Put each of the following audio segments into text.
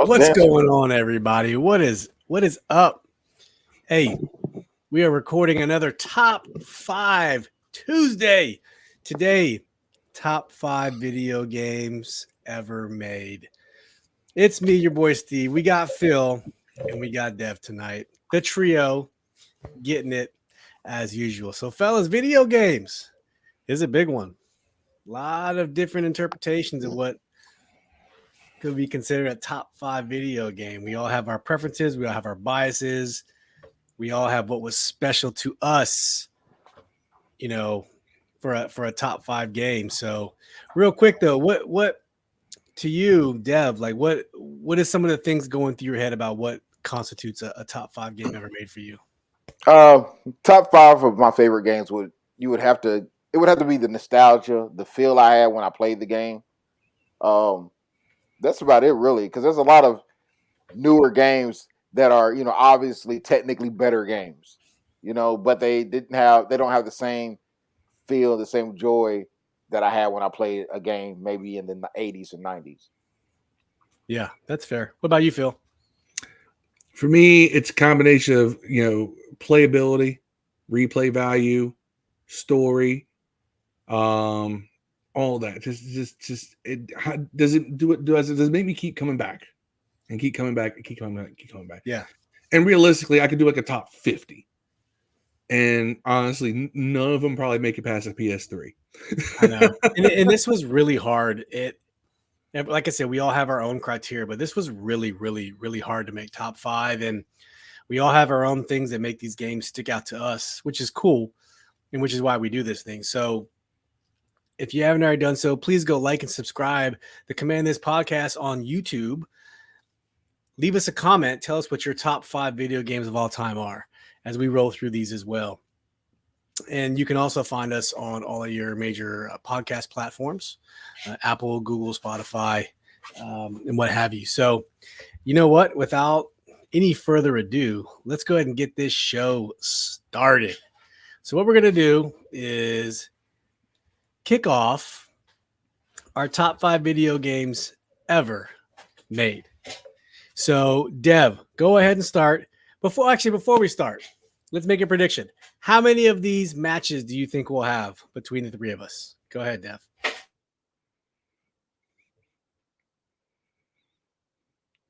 What's going on, everybody? What is up? Hey, we are recording another Top 5 Tuesday. Today, top 5 video games ever made. It's me, your boy Steve. We got Phil and we got Dev tonight. The trio getting it as usual. So, fellas, video games is a big one. A lot of different interpretations of what could be considered a top 5 video game. We all have our preferences, we all have our biases, we all have what was special to us, for a top 5 game. So, real quick though, what to you, Dev, like what is some of the things going through your head about what constitutes a top 5 game ever made for you? Top five of my favorite games would have to be the nostalgia, the feel I had when I played the game. That's about it, really, because there's a lot of newer games that are, obviously technically better games, but they don't have the same feel, the same joy that I had when I played a game maybe in the 80s and 90s. Yeah, that's fair. What about you, Phil? For me, it's a combination of, playability, replay value, story, all that. Just it does it make me keep coming back and keep coming back and keep coming back. Yeah. And realistically, I could do like a top 50. And honestly, none of them probably make it past a PS3. I know. and this was really hard. Like I said, we all have our own criteria, but this was really, really, really hard to make top 5. And we all have our own things that make these games stick out to us, which is cool. And which is why we do this thing. So if you haven't already done so, please go like and subscribe to Command This Podcast on YouTube. Leave us a comment. Tell us what your top 5 video games of all time are as we roll through these as well. And you can also find us on all of your major podcast platforms, Apple, Google, Spotify, and what have you. So, you know what? Without any further ado, let's go ahead and get this show started. So what we're going to do is kick off our top 5 video games ever made. So, Dev, go ahead and start. Before we start, let's make a prediction. How many of these matches do you think we'll have between the three of us? Go ahead, Dev.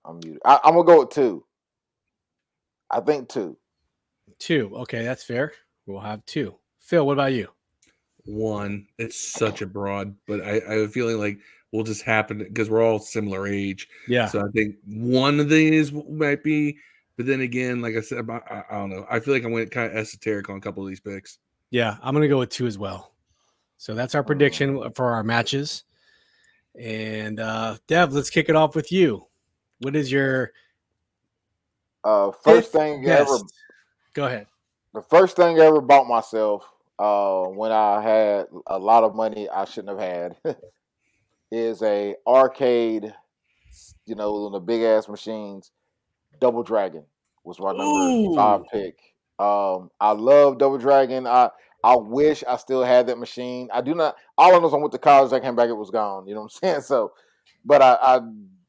I'm muted. I'm going to go with 2. I think 2. 2. Okay, that's fair. We'll have 2. Phil, what about you? 1. It's such a broad, but I have a feeling like will just happen because we're all similar age. Yeah. So I think one of these might be, but then again, like I said, I don't know. I feel like I went kind of esoteric on a couple of these picks. Yeah, I'm going to go with 2 as well. So that's our prediction for our matches. And Dev, let's kick it off with you. What is your first thing ever? Go ahead. The first thing I ever bought myself when I had a lot of money I shouldn't have had is a arcade, on the big ass machines. Double Dragon was my number 5 pick. I love Double Dragon. I wish I still had that machine. I do not. All I know is I went to college. I came back, it was gone. You know what I'm saying? So, but I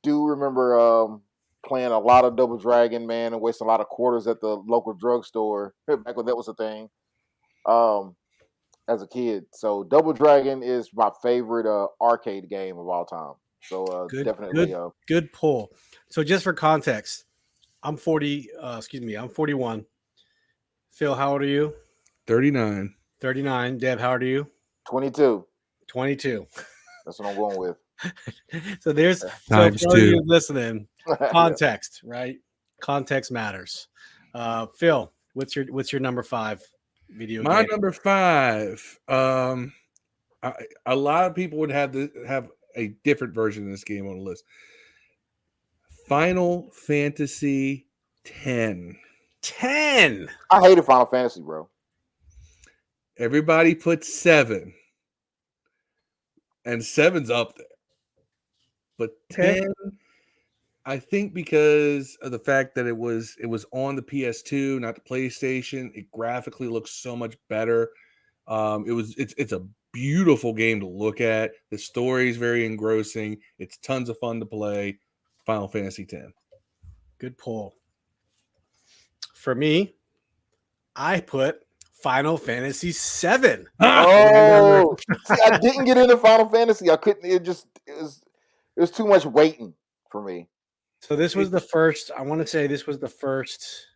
do remember playing a lot of Double Dragon, man, and wasting a lot of quarters at the local drugstore back when that was a thing. As a kid, so Double Dragon is my favorite arcade game of all time. So definitely good pull. So just for context, I'm 40. I'm 41. Phil, how old are you? 39. 39. Deb, how old are you? 22. 22. That's what I'm going with. So there's times so for you listening, context, right? Context matters. Phil, what's your number 5 video game? My number 5. A lot of people would have a different version of this game on the list. Final Fantasy 10. 10. I hated Final Fantasy, bro. Everybody put 7. And 7's up there. But 10, I think because of the fact that it was on the PS2, not the PlayStation, it graphically looks so much better. It's a beautiful game to look at. The story is very engrossing. It's tons of fun to play. Final Fantasy X. Good pull. For me, I put Final Fantasy VII. Oh, see, I didn't get into Final Fantasy. I couldn't. It was too much waiting for me. So this was the first. I want to say this was the first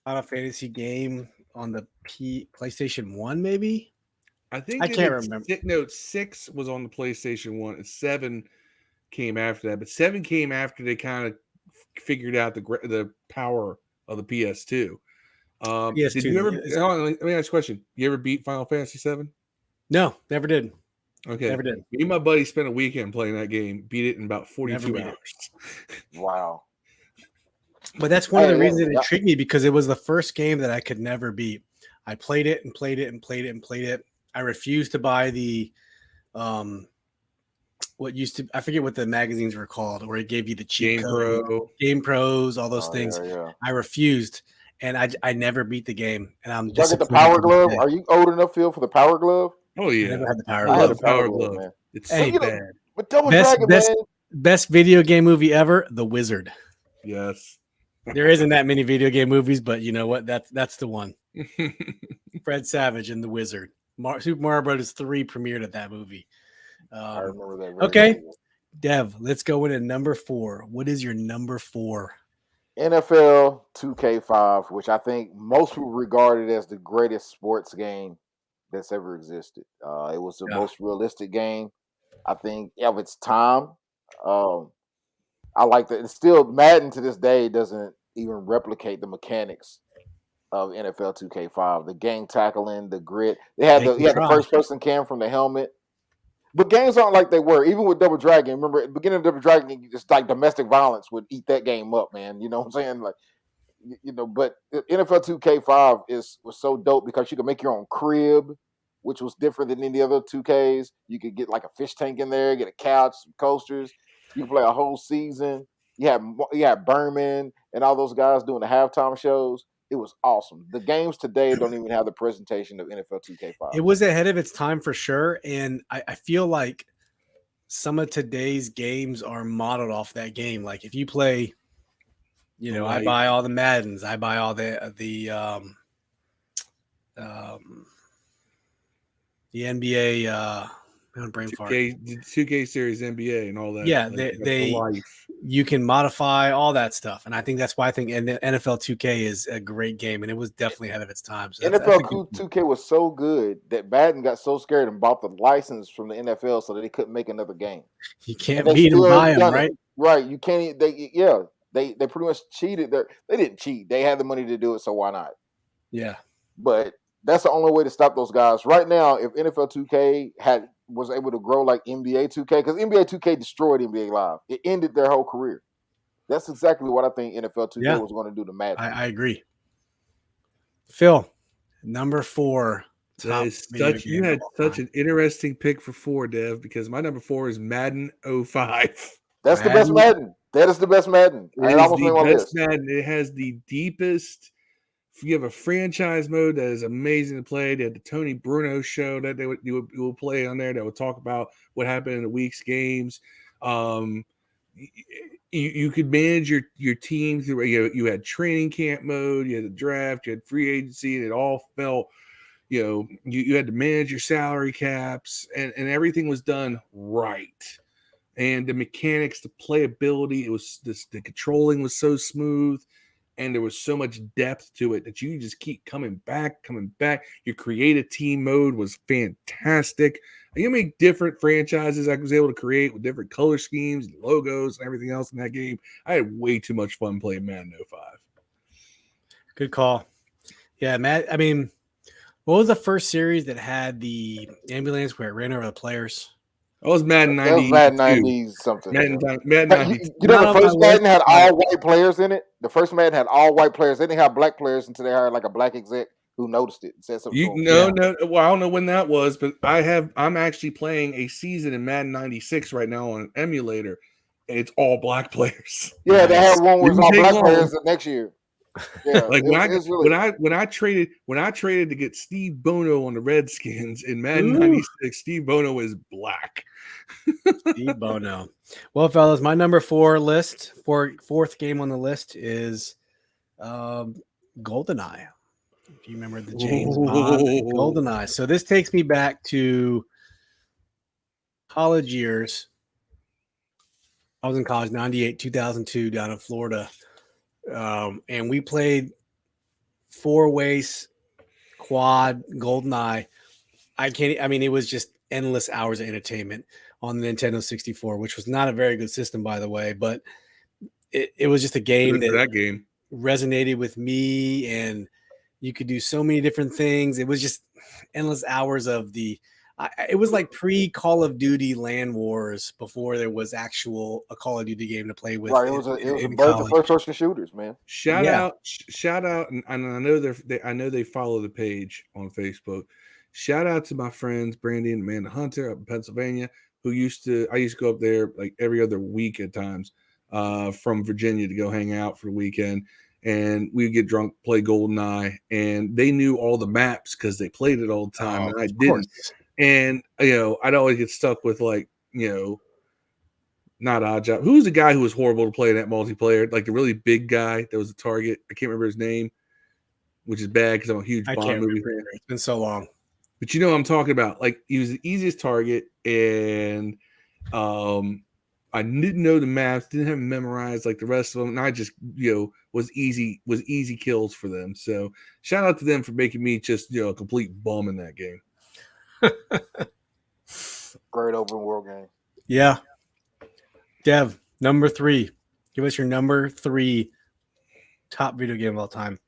Final Fantasy game on the PlayStation 1, maybe. I think I can't remember. No, 6 was on the PlayStation 1 and 7 came after that. But 7 came after they kind of figured out the power of the PS2. PS2. Did you ever? Let me ask you a question. You ever beat Final Fantasy 7? No, never did. Okay, never did. Me and my buddy spent a weekend playing that game. Beat it in about 42 hours. Wow. But that's one of the reasons it intrigued me, because it was the first game that I could never beat. I played it and played it and played it and played it. I refused to buy the what used to, I forget what the magazines were called, where it gave you the cheat code, Game Pros, all those things. Yeah. I refused, and I never beat the game. And I'm just get the Power Glove. Are you old enough, Phil, for the Power Glove? Oh yeah, I never had the Power Glove. Glove. I had the Power Glove, man. It's so bad. But Double Dragon, man. Best video game movie ever, The Wizard. Yes. There isn't that many video game movies, but you know what? That's the one. Fred Savage and The Wizard. Super Mario Brothers 3 premiered at that movie. I remember that. Okay, Dev, let's go into number 4. What is your number 4? NFL 2K5, which I think most people regard it as the greatest sports game that's ever existed. It was the most realistic game, I think, of its time. I like that. It's still, Madden to this day doesn't even replicate the mechanics of NFL 2K5. The gang tackling, the grit. They had the first person cam from the helmet. But games aren't like they were. Even with Double Dragon, remember at the beginning of Double Dragon, just like domestic violence would eat that game up, man. You know what I'm saying? Like, but NFL 2K5 was so dope because you could make your own crib, which was different than any other 2Ks. You could get like a fish tank in there, get a couch, some coasters. You could play a whole season. You had Berman and all those guys doing the halftime shows. It was awesome. The games today don't even have the presentation of NFL 2K5. It was ahead of its time for sure, and I feel like some of today's games are modeled off that game. Like if you play, I buy all the Maddens, I buy all the NBA. Brain 2K series NBA and all that. Yeah, you can modify all that stuff, and I think that's why I think NFL 2K is a great game, and it was definitely ahead of its time. So NFL 2K was so good that Madden got so scared and bought the license from the NFL so that they couldn't make another game. You can't beat them, buy them, right? Right, you can't. They pretty much cheated. They didn't cheat. They had the money to do it, so why not? Yeah, but that's the only way to stop those guys right now. If NFL 2K was able to grow like NBA 2K, because NBA 2K destroyed NBA Live. It ended their whole career. That's exactly what I think NFL 2K was going to do to Madden. I agree. Phil, number 4. You had such an interesting pick for 4, Dev, because my number 4 is Madden 05. That's the best Madden. That is the best Madden. It has the deepest. You have a franchise mode that is amazing to play. They had the Tony Bruno show that you would play on there that would talk about what happened in the week's games. You could manage your team through. You had training camp mode, you had the draft, you had free agency, and it all felt. You had to manage your salary caps, and everything was done right. And the mechanics, the playability, the controlling was so smooth. And there was so much depth to it that you just keep coming back. Your creative team mode was fantastic. You made different franchises I was able to create with different color schemes, and logos, and everything else in that game. I had way too much fun playing Madden 05. Good call. Yeah, Matt. I mean, what was the first series that had the ambulance where it ran over the players? It was Madden 90. It was Madden 90 something. Madden 90. The first Madden had all white players in it. The first Madden had all white players. They didn't have black players until they hired like a black exec who noticed it and said something. No. Well, I don't know when that was, but I'm actually playing a season in Madden 96 right now on an emulator. And it's all black players. Yeah, they had one with all black players the next year. Yeah, Like it's really when I traded to get Steve Bono on the Redskins in Madden Ooh, 96, Steve Bono is black. Steve Bono. Well, fellas, my number fourth game on the list is um, Goldeneye. If you remember the James Bond Oh, Goldeneye. So this takes me back to college years. I was in college 98, 2002 down in Florida. And we played four-ways quad Goldeneye. I mean, it was just endless hours of entertainment on the Nintendo 64, which was not a very good system, by the way, but it was just a game good for that that game. resonated with me, and you could do so many different things. It was just endless hours of it was like pre Call of Duty Land Wars before there was actual a Call of Duty game to play with right. It was a in birth of college. first person shooters, man. Shout Yeah. out, and I know I know they follow the page on Facebook. Shout out to my friends Brandy and Amanda Hunter up in Pennsylvania, I used to go up there like every other week at times, from Virginia to go hang out for the weekend. And we'd get drunk, play Goldeneye, and they knew all the maps because they played it all the time, Oh, and I of course. didn't. And I'd always get stuck with like, not Odd Job. Who was the guy who was horrible to play in that multiplayer? Like the really big guy that was a target. I can't remember his name, which is bad because I'm a huge I Bond can't movie remember. fan. It's been so long. But you know what I'm talking about. Like he was the easiest target, and I didn't know the maps, didn't have them memorized like the rest of them, and I just was easy kills for them. So shout out to them for making me just a complete bum in that game. Great open world game. Yeah. Dev, number 3. Give us your number 3 top video game of all time.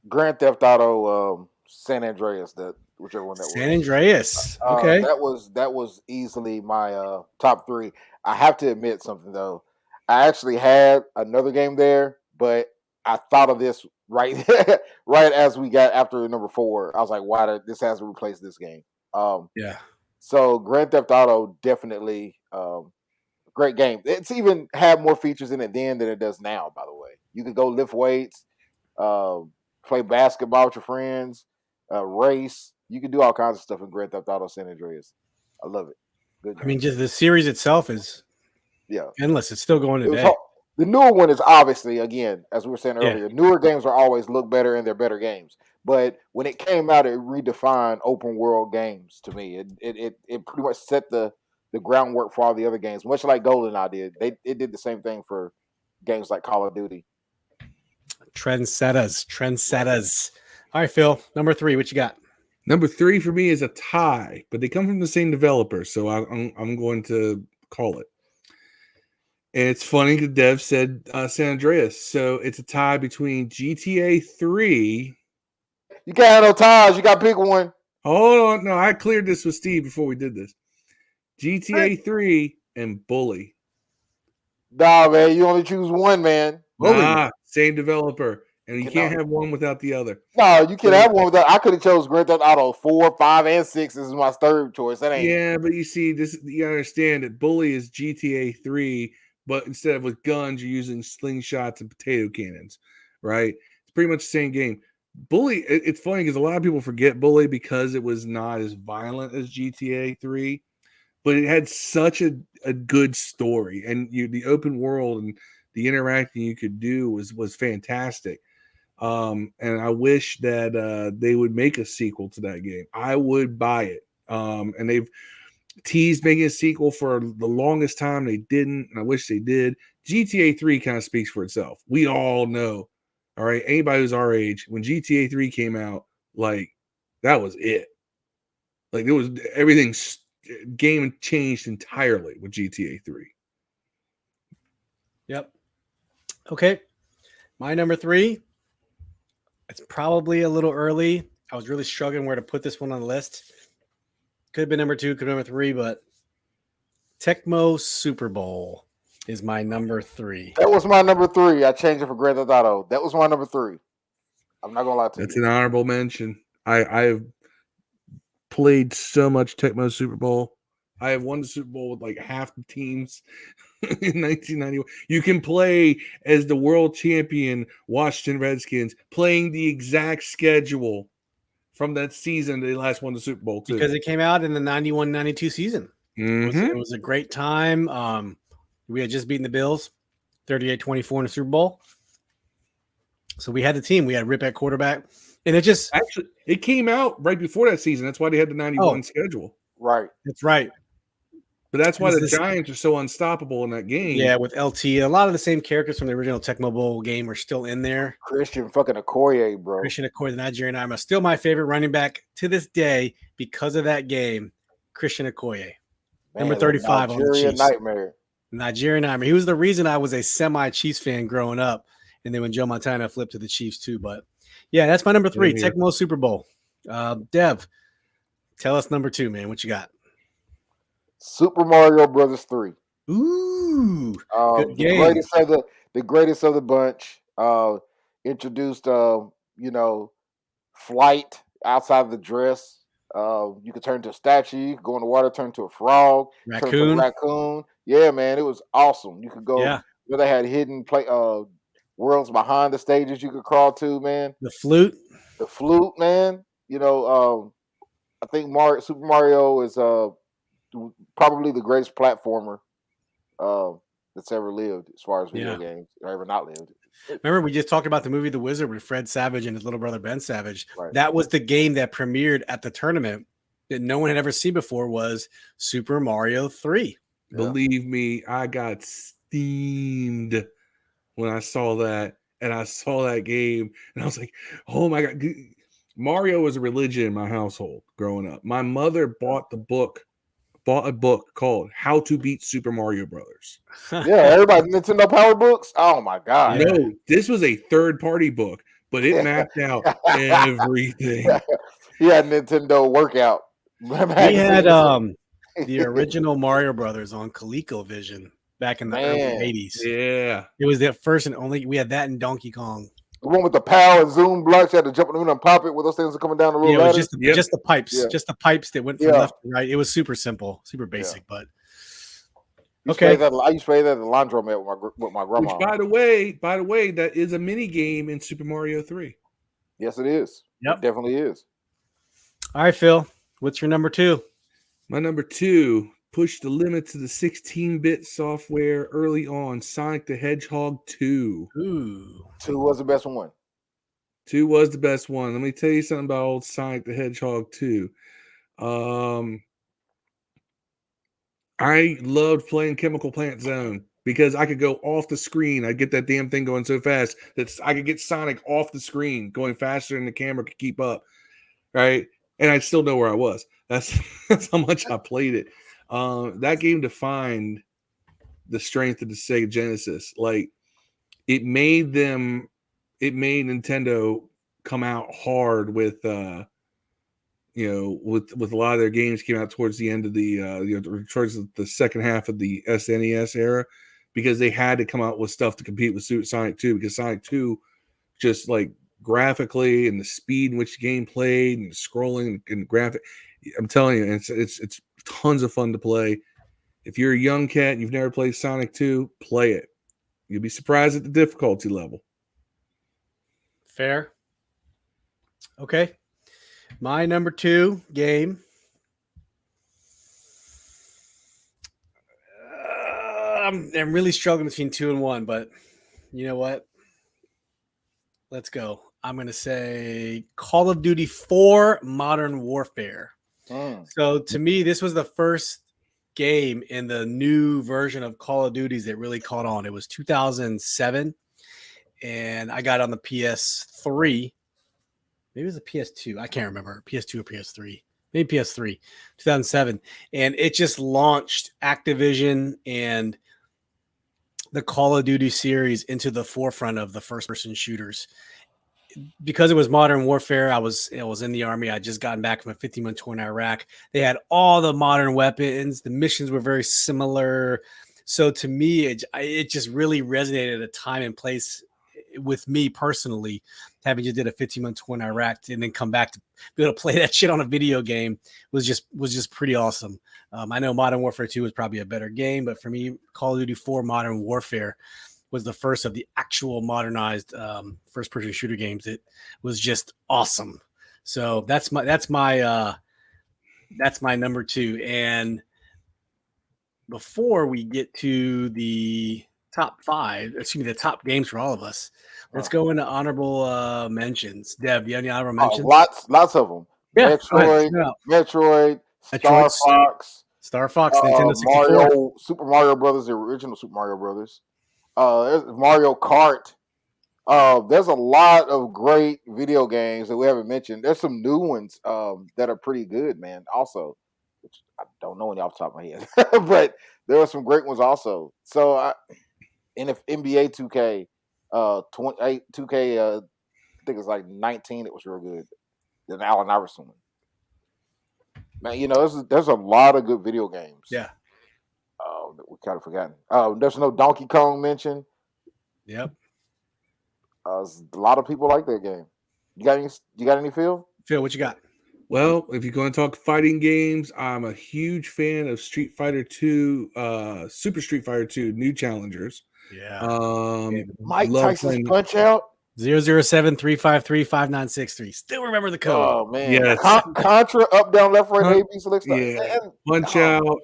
Grand Theft Auto, San Andreas, whichever one that was. San Andreas. Okay. That was easily my top 3. I have to admit something though. I actually had another game there, but I thought of this right right as we got after number 4. I was like, why did this has to replace this game? Yeah. So Grand Theft Auto definitely great game. It's even had more features in it then than it does now. By the way, you could go lift weights, uh, play basketball with your friends, race. You can do all kinds of stuff in Grand Theft Auto San Andreas. I love it. Good I game. mean, just the series itself is Yeah, endless. It's still going it was today. the newer one is obviously, again, as we were saying Yeah. earlier, newer games are always look better and they're better games. But when it came out, it redefined open world games to me. It pretty much set the groundwork for all the other games, much like GoldenEye did. It did the same thing for games like Call of Duty. Trendsetters. All right, Phil. Number 3. What you got? Number 3 for me is a tie, but they come from the same developer, so I'm going to call it. And it's funny that Dev said San Andreas, so it's a tie between GTA 3. You can't have no ties. You got to pick one. Hold on, no, I cleared this with Steve before we did this. GTA 3 and Bully. Nah, man, you only choose one, man. Nah, same developer, and you Cannot. can't have one without the other. No, you can have one without. I could have chose Grand Theft Auto 4, 5, and 6. This is my third choice. That ain't. Yeah, but you see, you understand that Bully is GTA 3, but instead of with guns, you're using slingshots and potato cannons, right? It's pretty much the same game. Bully, it's funny because a lot of people forget Bully because it was not as violent as GTA 3, but it had such a good story, and the open world and the interacting you could do was fantastic. And I wish that they would make a sequel to that game. I would buy it. And they've teased making a sequel for the longest time. They didn't, and I wish they did. GTA 3 kind of speaks for itself. We all know, all right, anybody who's our age, when GTA 3 came out, like that was it. Like it was everything. Game changed entirely with GTA 3. Yep. Okay. My number 3. It's probably a little early. I was really struggling where to put this one on the list. Could have been number 2, could have been number 3, but Tecmo Super Bowl is my number 3. That was my number 3. I changed it for Grand Theft Auto. That was my number 3. I'm not gonna lie to you. That's an honorable mention. I've played so much Tecmo Super Bowl. I have won the Super Bowl with like half the teams in 1991. You can play as the world champion Washington Redskins, playing the exact schedule from that season they last won the Super Bowl too. Because it came out in the 91-92 season. It was a great time. We had just beaten the Bills 38-24 in the Super Bowl. So we had the team. We had Rip at quarterback. And it just actually it came out right before that season. That's why they had the 91 schedule. Right. That's right. But that's why the Giants are so unstoppable in that game. Yeah, with LT. A lot of the same characters from the original Tecmo Bowl game are still in there. Christian fucking Okoye, bro. Christian Okoye, the Nigerian Army. Still my favorite running back to this day because of that game. Christian Okoye. Man, number 35 on the Chiefs. Nightmare. Nigerian Army. He was the reason I was a semi-Chiefs fan growing up. And then when Joe Montana flipped to the Chiefs too. But yeah, that's my number 3, Tecmo Super Bowl. Dev, tell us number 2, man. What you got? Super Mario Brothers 3. Ooh, good game. The greatest of the bunch. Introduced, flight outside of the dress. You could turn to a statue. You could go in the water, turn to a frog, turn to a raccoon. Yeah, man, it was awesome. You could go where they had hidden worlds behind the stages you could crawl to, man. The flute, man. I think Super Mario is probably the greatest platformer that's ever lived as far as video games, or ever not lived. Remember, we just talked about the movie The Wizard with Fred Savage and his little brother Ben Savage. Right. That was the game that premiered at the tournament that no one had ever seen before, was Super Mario 3. Believe me, I got steamed when I saw that, and I saw that game, and I was like, oh my God. Mario was a religion in my household growing up. My mother bought a book called How to Beat Super Mario Brothers. Yeah, everybody Nintendo Power books. Oh my God. No, this was a third-party book, but it mapped out everything. He had Nintendo Workout. We had the original Mario Brothers on ColecoVision back in the early 80s. Yeah. It was the first and only. We had that in Donkey Kong. The one with the power and zoom blocks, you had to jump in and pop it with those things coming down the road. Yeah, it was just the pipes. Yeah. Just the pipes that went from left to right. It was super simple, super basic, but okay. I used to play that at the laundromat with my grandma. Which, by the way, that is a mini game in Super Mario 3. Yes, it is. Yep. It definitely is. All right, Phil. What's your number 2? My number 2, pushed the limits of the 16-bit software early on, Sonic the Hedgehog 2. Ooh. 2 was the best one. 2 was the best one. Let me tell you something about old Sonic the Hedgehog 2. I loved playing Chemical Plant Zone because I could go off the screen. I'd get that damn thing going so fast that I could get Sonic off the screen going faster than the camera could keep up, right? And I'd still know where I was. That's how much I played it. That game defined the strength of the Sega Genesis. Like, it made Nintendo come out hard with with a lot of their games came out towards the end of the towards the second half of the SNES era, because they had to come out with stuff to compete with Sonic 2, because Sonic 2 just like graphically and the speed in which the game played and scrolling and graphic. I'm telling you, it's tons of fun to play. If you're a young cat and you've never played Sonic 2, play it. You'll be surprised at the difficulty level. Fair. Okay. My number 2 game. I'm really struggling between 2 and 1, but you know what? Let's go. I'm going to say Call of Duty 4 Modern Warfare. So to me, this was the first game in the new version of Call of Duties that really caught on. It was 2007, and I got on the PS3. Maybe it was a PS2. I can't remember. PS2 or PS3. Maybe PS3. 2007. And it just launched Activision and the Call of Duty series into the forefront of the first-person shooters. Because it was Modern Warfare, I was in the Army. I had just gotten back from a 15-month tour in Iraq. They had all the modern weapons. The missions were very similar. So to me, it just really resonated at a time and place with me personally, having just did a 15-month tour in Iraq and then come back to be able to play that shit on a video game was just pretty awesome. I know Modern Warfare 2 was probably a better game, but for me, Call of Duty 4 Modern Warfare was the first of the actual modernized first-person shooter games. It was just awesome. So that's my number 2. And before we get to the top 5, the top games for all of us, let's go into honorable mentions. Deb, do you have any honorable mentions? Lots of them. Yeah, Metroid, Star Fox, Nintendo 64, Super Mario Brothers, the original Super Mario Brothers. There's Mario Kart. There's a lot of great video games that we haven't mentioned. There's some new ones that are pretty good, man. Also, which I don't know any off the top of my head, but there are some great ones also. So, NBA 2K, 2K, I think it's like 19. It was real good. The Allen Iverson one. Man, there's a lot of good video games. Yeah. That we kind of forgotten. There's no Donkey Kong mention. Yep. A lot of people like that game. You got any, Phil? Phil, what you got? Well, if you're going to talk fighting games, I'm a huge fan of Street Fighter 2, Super Street Fighter 2 New Challengers. Yeah. Mike Tyson's Punch Out. 007-353-5963. Still remember the code. Oh man, yes. Contra, up, down, left, right, A, B, select. Yeah. Punch Out.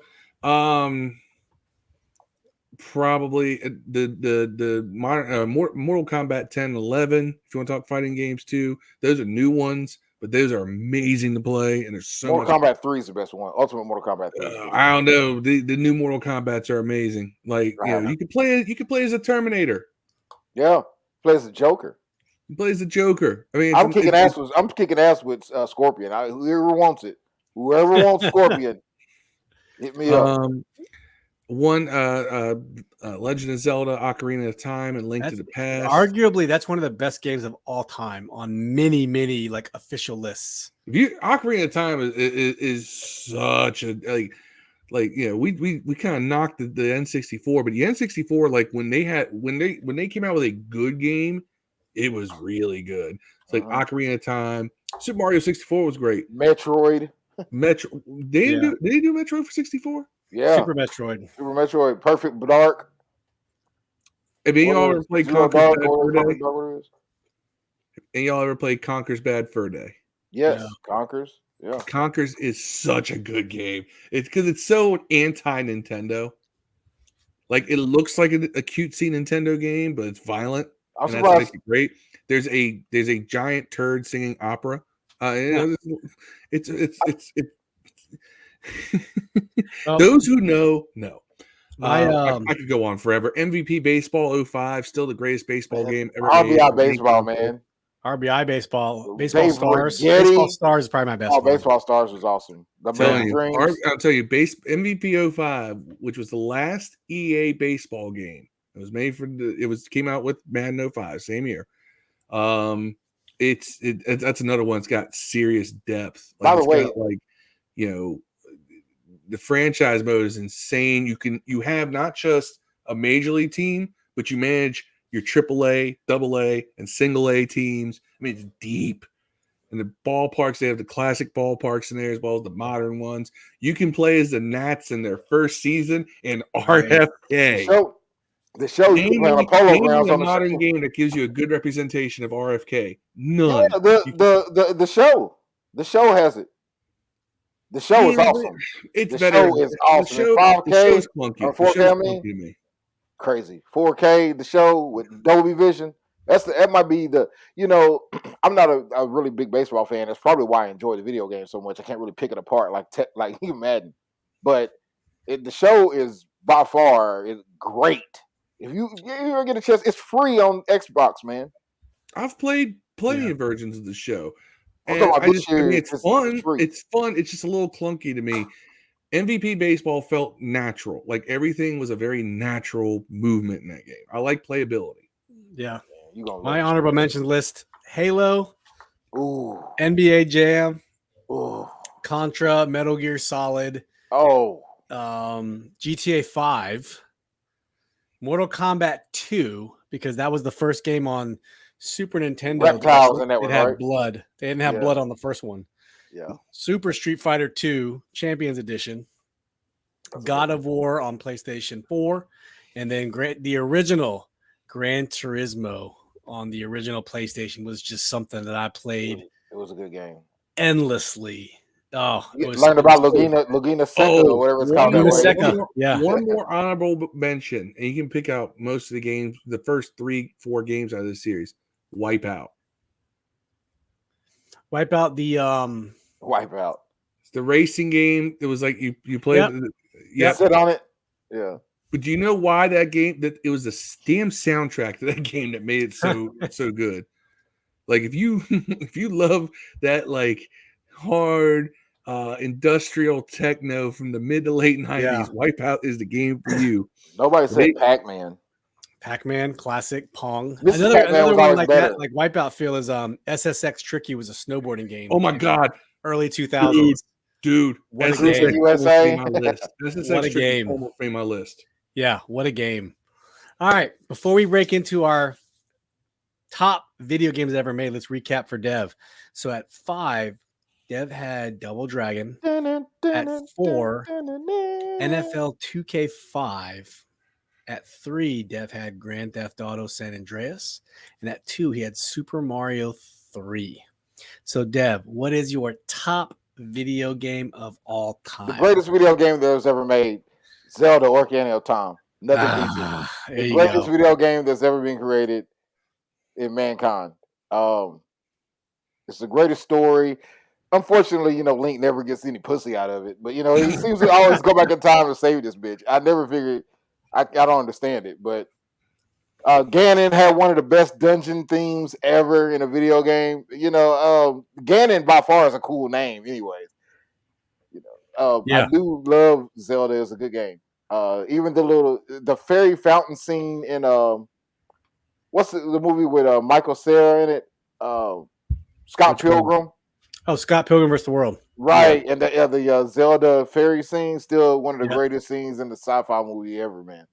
Probably the modern Mortal Kombat 10 and 11. If you want to talk fighting games too, those are new ones, but those are amazing to play. And there's so Mortal Kombat 3 is the best one. Ultimate Mortal Kombat 3. I don't know. The new Mortal Kombats are amazing. Like you could play as a Terminator. Yeah, play as a Joker. He plays the Joker. I mean, I'm kicking ass with Scorpion. Whoever wants it, whoever wants Scorpion, hit me up. One Legend of Zelda: Ocarina of Time and Link to the Past. Arguably, that's one of the best games of all time on many like official lists. Ocarina of Time is such a we kind of knocked the N64, but the N64, like when they came out with a good game, it was really good. It's like Ocarina of Time, Super Mario 64 was great. Metroid. Did they do Metroid for 64? Yeah. Super Metroid. Perfect Dark. Have y'all ever played Conker's Bad Fur Day? And y'all ever played Conker's Bad Fur Day? Yes, yeah. Conker's. Yeah. Conker's is such a good game. It's because it's so anti-Nintendo. Like it looks like a cutesy Nintendo game, but it's violent. I'm and that's great. There's a giant turd singing opera. It's those who know. I could go on forever. MVP Baseball 05, still the greatest baseball game ever. RBI baseball, man. RBI baseball. Baseball Stars. Baseball Stars is probably my best. Baseball Stars was awesome. I'll tell you, MVP 05, which was the last EA baseball game. It was made came out with Madden 05, same year. That's another one that's got serious depth. By the way, the franchise mode is insane. You have not just a major league team, but you manage your AAA, AA, and single A teams. I mean, it's deep. And the ballparks, they have the classic ballparks in there as well as the modern ones. You can play as the Nats in their first season in RFK. The show you can play on a polo grounds on the modern game that gives you a good representation of RFK. None. Yeah, the show has it. The show is awesome. It's better. Show is awesome. The show is clunky. Or 4K, I mean, crazy. 4K, the show with Dolby Vision. That might be I'm not a really big baseball fan. That's probably why I enjoy the video game so much. I can't really pick it apart like Madden. But the show is by far great. If you ever get a chance, it's free on Xbox, man. I've played plenty of versions of the show. And it's fun. It's fun. It's just a little clunky to me. MVP Baseball felt natural. Like everything was a very natural movement in that game. I like playability. Yeah. My honorable mention list: Halo, ooh, NBA Jam, ooh, Contra, Metal Gear Solid, GTA 5, Mortal Kombat 2, because that was the first game on Super Nintendo. Reptiles in that It one, had right? blood. They didn't have Yeah. blood on the first one. Yeah. Super Street Fighter 2 Champions Edition, God of War on PlayStation 4, and then the original Gran Turismo on the original PlayStation was just something that I played It was a good game. endlessly. Oh, You learned about Laguna Seca or whatever it's called. Laguna That way. Seca. Yeah. One more honorable mention, and you can pick out most of the games, the first 3-4 games out of this series. Wipeout. Wipeout the Wipeout. It's the racing game. It was like you played. Yep. Sit on it. Yeah. But do you know why that game? That it was the damn soundtrack to that game that made it so good. Like if you love that like hard industrial techno from the mid to late 90s, Wipeout is the game for you. Nobody said Pac-Man. Pac-Man, classic, Pong. Another one like better. That, like Wipeout feel is SSX Tricky was a snowboarding game. Oh my god, early 2000s, dude. What a game. USA. What a game. Almost made my list. Yeah, what a game. All right, before we break into our top video games ever made, let's recap for Dev. So at 5, Dev had Double Dragon. At 4, NFL 2K5. At 3, Dev had Grand Theft Auto San Andreas. And at 2, he had Super Mario 3. So, Dev, what is your top video game of all time? The greatest video game that was ever made, Zelda Ocarina of Time. Nothing beats it. The greatest video game that's ever been created in mankind. It's the greatest story. Unfortunately, Link never gets any pussy out of it. But, he seems to always go back in time and save this bitch. I never figured... I don't understand it, but Ganon had one of the best dungeon themes ever in a video game. Ganon by far is a cool name, anyways. I do love Zelda. It's a good game. Even the fairy fountain scene in what's the movie with Michael Cera in it? Scott Pilgrim. Oh, Scott Pilgrim vs. the World. Right, and the Zelda fairy scene, still one of the greatest scenes in the sci-fi movie ever, man.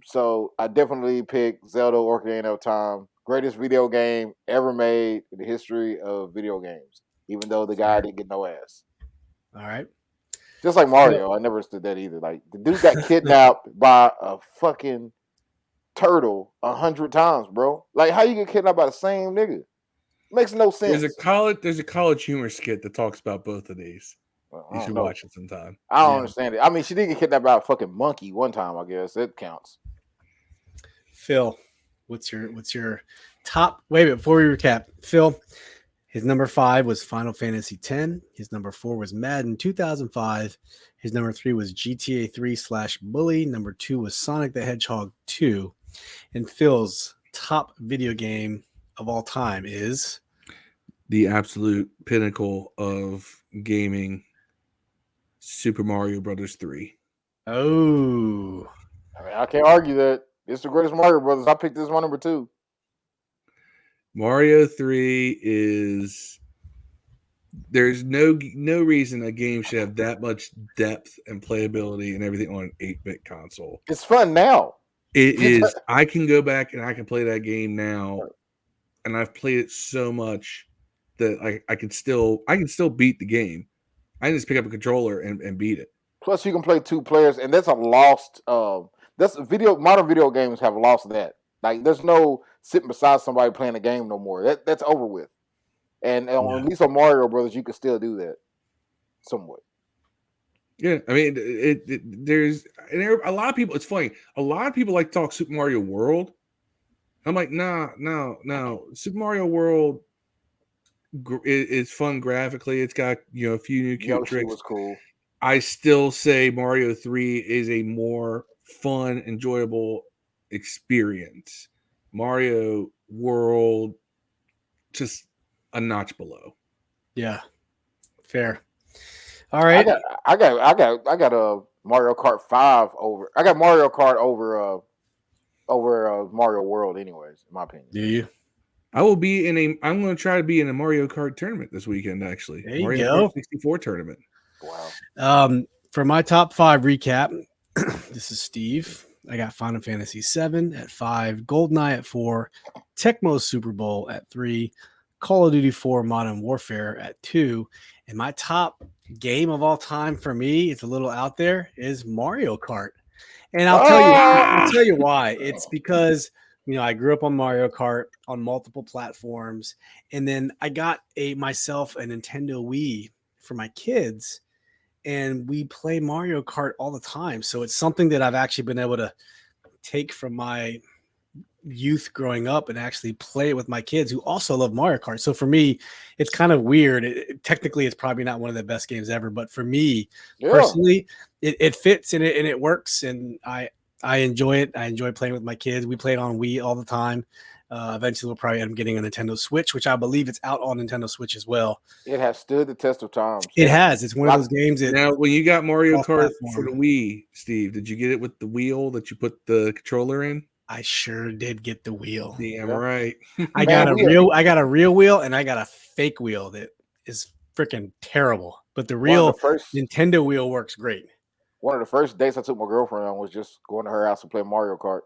So I definitely pick Zelda Ocarina of Time, greatest video game ever made in the history of video games, even though the guy didn't get no ass. All right. Just like Mario, I never understood that either. Like the dude got kidnapped by a fucking turtle 100 times, bro. Like how you get kidnapped by the same nigga? Makes no sense. There's a college humor skit that talks about both of these. You should watch it sometime. I don't understand it. I mean, she did get kidnapped by a fucking monkey one time. I guess that counts. Phil, what's your top? Wait a minute, before we recap, Phil, his number 5 was Final Fantasy X. His number 4 was Madden 2005. His number 3 was GTA 3/Bully. Number 2 was Sonic the Hedgehog 2. And Phil's top video game of all time is the absolute pinnacle of gaming, Super Mario Brothers 3. Oh, I mean, I can't argue that. It's the greatest Mario Brothers. I picked this one number 2. Mario 3 is... There's no reason a game should have that much depth and playability and everything on an 8-bit console. It's fun now. It is. I can go back and I can play that game now, and I've played it so much that I can still beat the game. I can just pick up a controller and beat it. Plus, you can play 2 players, and that's a lost. Modern video games have lost that. Like, there's no sitting beside somebody playing a game no more. That's over with. And at least on Mario Brothers, you can still do that somewhat. Yeah, I mean, there's a lot of people. It's funny. A lot of people like to talk Super Mario World. I'm like, no. Super Mario World is fun graphically. It's got a few new cute Yoshi tricks. Was cool. I still say Mario 3 is a more fun, enjoyable experience. Mario World, just a notch below. Yeah, fair. All right, I got a Mario Kart 5 over. I got Mario Kart over Mario World, anyways. In my opinion. Do you? I will be I'm going to try to be in a Mario Kart tournament this weekend. Actually, there you Mario go. Kart 64 tournament. Wow. For my top 5 recap, this is Steve. I got Final Fantasy VII at 5, Goldeneye at 4, Tecmo Super Bowl at 3, Call of Duty 4 Modern Warfare at 2, and my top game of all time for me, it's a little out there, is Mario Kart. And I'll tell you why. It's because I grew up on Mario Kart on multiple platforms, and then I got myself a Nintendo Wii for my kids, and we play Mario Kart all the time. So it's something that I've actually been able to take from my youth growing up and actually play it with my kids who also love Mario Kart. So for me, it's kind of weird. Technically, it's probably not one of the best games ever, but for me personally, it fits and it works, and I enjoy it. I enjoy playing with my kids. We play it on Wii all the time. Eventually, we'll probably end up getting a Nintendo Switch, which I believe it's out on Nintendo Switch as well. It has stood the test of time. It has. It's one of those games. Now, when you got Mario Kart for the Wii, Steve, did you get it with the wheel that you put the controller in? I sure did get the wheel. Damn right. I got a real wheel, and I got a fake wheel that is freaking terrible. But the real Nintendo wheel works great. One of the first dates I took my girlfriend on was just going to her house and playing Mario Kart.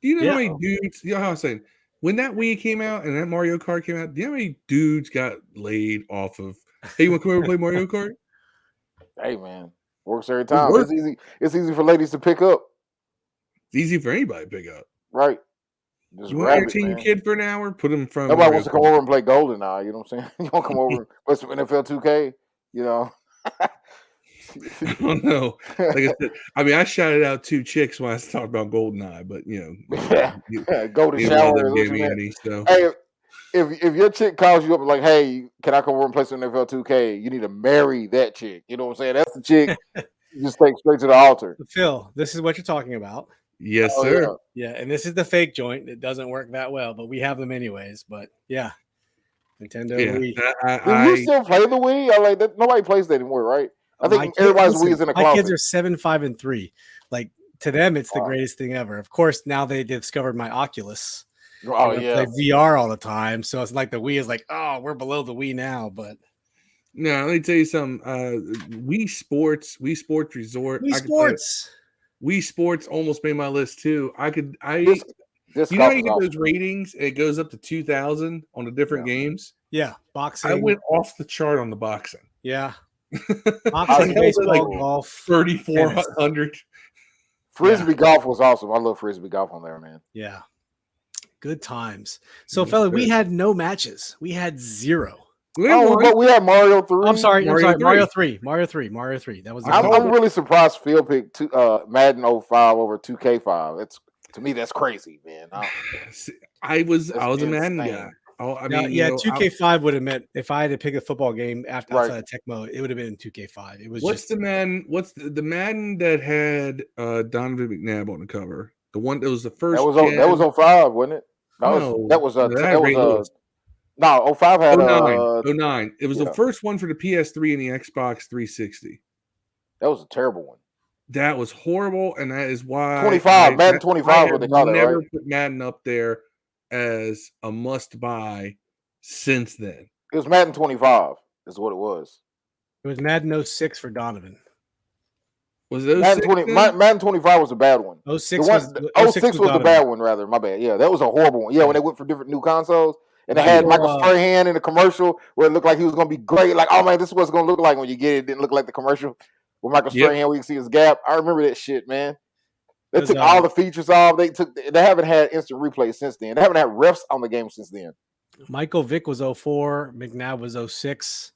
Do you know how many dudes? You know how I'm saying, when that Wii came out and that Mario Kart came out, do you know how many dudes got laid off of? Hey, you want to come over and play Mario Kart? Hey man, works every time. It's easy. It's easy for ladies to pick up. It's easy for anybody to pick up. Right. Just you want to entertain your kid for an hour? Put them in front of Nobody wants to come over and play Goldeneye. You know what I'm saying? You want to come over and play some NFL 2K? You know? Oh no! Like I said, I mean, I shouted out 2 chicks when I talked about Goldeneye, but go to shower. Me, so. Hey, if your chick calls you up and like, hey, can I come over and play some NFL 2K? You need to marry that chick. You know what I'm saying? That's the chick. You just take straight to the altar. Phil, this is what you're talking about. Yes, sir. Yeah, and this is the fake joint. It doesn't work that well, but we have them anyways. But yeah, Nintendo Wii. Do you still play the Wii? I like that. Nobody plays that anymore, right? I think everybody's Wii is in a closet. My kids are 7, 5, and 3. Like to them, it's the greatest thing ever. Of course, now they discovered my Oculus. Oh yeah, play VR all the time. So it's like the Wii is like, oh, we're below the Wii now. But no, let me tell you something. Wii Sports Resort. Wii Sports almost made my list too. You know how you get those ratings? It goes up to 2,000 on the different games. Yeah, boxing. I went off the chart on the boxing. Yeah, boxing, baseball, golf, 3,400. Frisbee golf was awesome. I love Frisbee golf on there, man. Yeah, good times. So, fella, we had no matches. We had 0. But we had Mario 3. I'm sorry, Mario 3. That was. I'm really surprised Phil picked Madden 05 over 2K5. To me, that's crazy, man. I was a Madden guy. I mean, 2K5 would have meant if I had to pick a football game outside of Tecmo, it would have been 2K5. It was. What's the Madden that had Donovan McNabb on the cover? The one that was the first. That was 05, wasn't it? No, 05 had 09. It was the first one for the PS3 and the Xbox 360. That was a terrible one. That was horrible, and that is why Madden 25. What they call it, right? Never put Madden up there as a must-buy since then. It was Madden 25. Is what it was. It was Madden 06 for Donovan. Was it 06? Madden 25 was a bad one. 06 was the bad one, rather. My bad. Yeah, that was a horrible one. Yeah, when they went for different new consoles. And they had Michael Strahan in the commercial where it looked like he was going to be great. Like, oh, man, this is what it's going to look like when you get it. It didn't look like the commercial with Michael Strahan where you can see his gap. I remember that shit, man. They took all the features off. They haven't had instant replay since then. They haven't had refs on the game since then. Michael Vick was 04. McNabb was 06.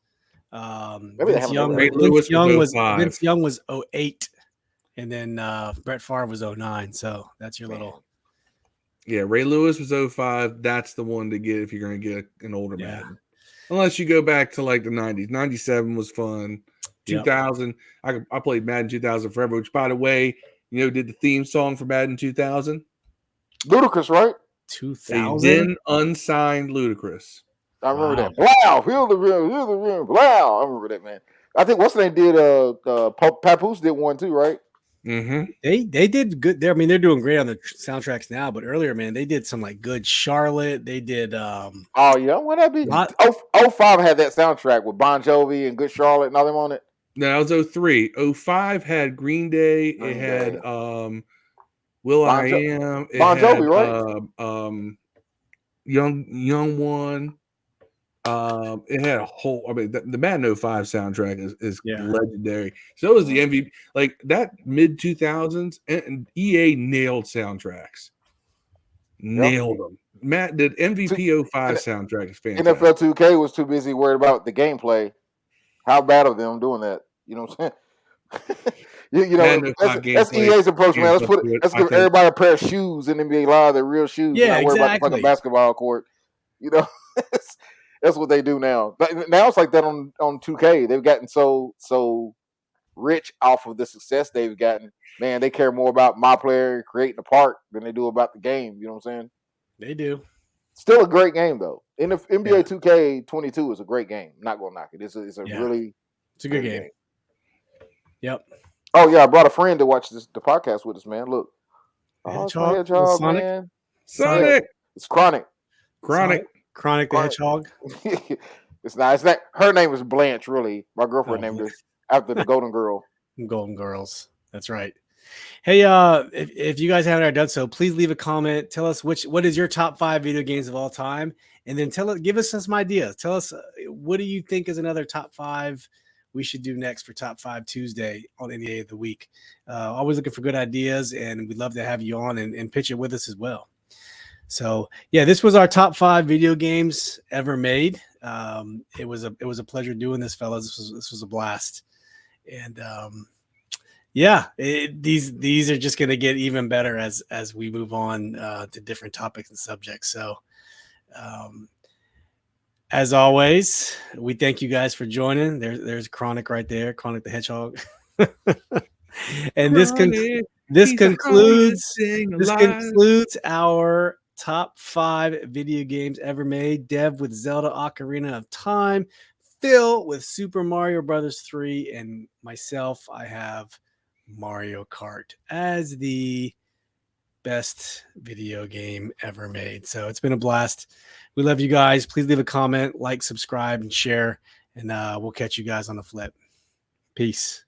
Vince Young was 08. And then Brett Favre was 09. So that's your little... Yeah, Ray Lewis was 05. That's the one to get if you're going to get an older Madden. Unless you go back to like the 90s. 97 was fun. 2000. I played Madden 2000 forever, which, by the way, did the theme song for Madden 2000? Ludacris, right? 2000? Unsigned Ludacris. I remember that. Wow, feel the rim. Wow, I remember that, man. I think what's the name did Papoose did one too, right? Mm-hmm. They did good. They're doing great on the soundtracks now, but earlier, man, they did some like good Charlotte. They did. Oh yeah, what that be? 05 had that soundtrack with Bon Jovi and Good Charlotte and all them on it. No, that was 03. 05 had Green Day. It Green had Day. Will I Jo- Am. It Bon had Jovi, right? Young One. It had a whole. I mean, the Madden 05 soundtrack is Yeah. legendary. So was the Mhm. MVP. Like that mid 2000s, and EA nailed soundtracks. Nailed them. Matt did See, MVP 05 N- soundtrack is fantastic. NFL 2K was too busy worried about the gameplay. How bad of them doing that? You know what I'm saying? Madden That's 05 that's gameplay EA's approach, man. stands up to it. Let's I give think everybody a pair of shoes in NBA Live, their real shoes, and Yeah, not worry about the fucking exactly. basketball court. You know, that's what they do now. But now it's like that on 2K. They've gotten so rich off of the success they've gotten. Man, they care more about my player creating the park than they do about the game. You know what I'm saying? They do. Still a great game though. In the Yeah. NBA 2K22 is a great game. I'm not gonna knock it. It's a Yeah. really It's a good great game. Yep. Oh yeah, I brought a friend to watch the podcast with us, man. Look, oh, it's my Hedgehog, little hedgehog, Sonic. man. Sonic. It's Chronic. Chronic. Chronic the Hedgehog. It's not. It's not. Her name is Blanche. Really, my girlfriend Oh, named her after the Golden Girl. Golden Girls. That's right. Hey, if you guys haven't already done so, please leave a comment. Tell us what is your top 5 video games of all time, and then give us some ideas. Tell us what do you think is another top 5 we should do next for Top 5 Tuesday on any day of the week. Always looking for good ideas, and we'd love to have you on and pitch it with us as well. So yeah, this was our top 5 video games ever made. It was a pleasure doing this, fellas. This was a blast, and yeah, these are just going to get even better as we move on to different topics and subjects. So, as always, we thank you guys for joining. There's Chronic right there, Chronic the Hedgehog, and this concludes our top 5 video games ever made. Dev with Zelda Ocarina of Time, Phil with Super Mario Brothers 3, and myself, I have Mario Kart as the best video game ever made. So it's been a blast. We love you guys. Please leave a comment, like, subscribe, and share, and we'll catch you guys on the flip. Peace.